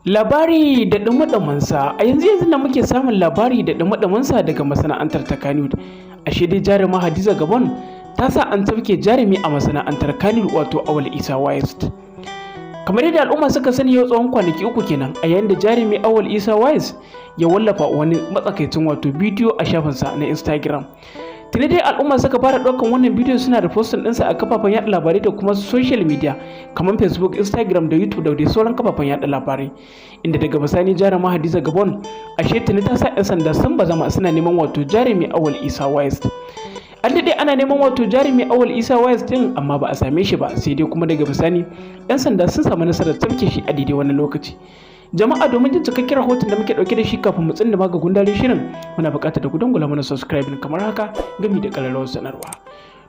Labari da ɗumi-ɗuminsa. A yanzu da muke samun labari da ɗumi-ɗuminsa daga masana'antar ta Kannywood. Ashe dai jaruma Hadiza Gabon ta sa an tafke jarumi a masana'antar Kannywood wato Awal Isa West. Kamar yadda al'umma suka sani yau tsawon kwanaki uku kenan a yayin da jarumi Awal Isa West ya wallafa wani matsakaicin wato bidiyo a shafinsa na Instagram. Tuni dai al'umma suka fara ɗaukan wannan bidiyo suna da postin ɗinsa a kafafen yaɗa labarai da kuma social media kamar Facebook, Instagram da YouTube da dai sauran kafafen yaɗa labarai. Inda daga bisani jaruma Hadiza Gabon ashe tuni ta sa 'yan sanda sun bazama suna neman wato jarumi Awal Isa West. An daɗe ana neman wato jarumi Awal Isa West ɗin amma ba a same shi ba, sai dai kuma daga bisani 'yan sanda sun samu nasarar tafke shi a daidai wani lokaci. Jama'a, domin jin cikakken rahoton da muke dauke da shi kafin mu tsindima ga gundarin shirin, muna buƙatar da ku dangula mana subscribe kamar haka gami da ƙararrawar sanarwa.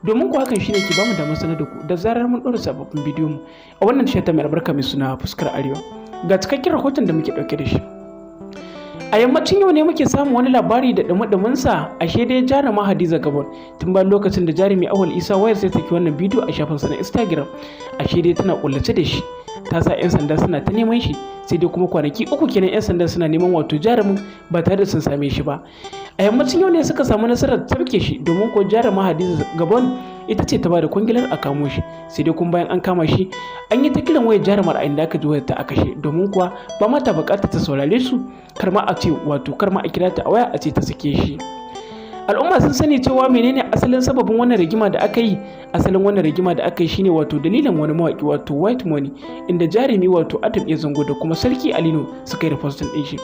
Domin ku hakan shine ke bamu damar sanar da ku da zarar mun ɗora sababbin bidiyo mu a wannan tashar ta mai albarka mai suna Fuskar Arewa. Ga cikakken rahoton da muke dauke da shi. A yammacin yau ne muke samun wani labari da ɗumi sa ashe dai jaruma Hadiza Gabon tun bayan lokacin da jarumi Awal Isa West ya saki wannan bidiyo a shafinsa na Instagram, ashe dai tana kullace da shi, ta sa 'yan sanda suna ta neman shi, sai dai kuma kwanaki uku kenan 'yan sanda suna neman wato jarumin ba tare da sun same shi ba. A yammacin yau ne suka samu nasarar tarke shi, domin ko jaruma Hadiza Gabon ita ce ta bada kwangilar a kamo shi, sai dai kuma bayan an kama shi an yi ta kiran wayar jarumar a inda aka ji wayar ta a kashe, domin kuwa ba ma ta bukatar ta saurare su kar ma a kira ta a waya a ce ta sake shi. Al'umma sun sani cewa menene asalin sababin wannan rigima da aka yi. Asalin wannan rigima da aka yi shine wato dalilin wani mawaki wato White Money, inda jarumi wato Adam A Zango da kuma Sarki Alino suka yi repostin din shi.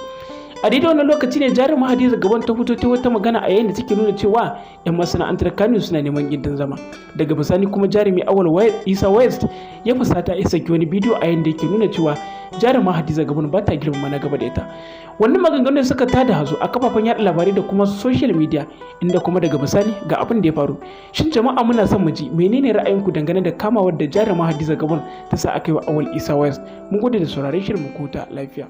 A daidai wannan lokaci ne jaruma Hadiza Gabon ta fito ta wata magana a yayin da take nuna cewa 'yan masana'antar Kano suna neman gindin zama. Daga bisani kuma jarumi Awal Isa West ya fusata ya saki wani bidiyo a yayin da yake nuna cewa jaruma Hadiza Gabon ba ta girmama na gaba da ita. Wannan maganganun suka tada hazo a kafafen yaɗa labarai da kuma social media, inda kuma daga bisani ga abin da ya faru. Shin jama'a, muna son mu ji menene ra'ayinku dangane da kamawar da jaruma Hadiza Gabon ta sa aka yi wa Awal Isa West? Mun gode da sauraron shirin, mu huta lafiya.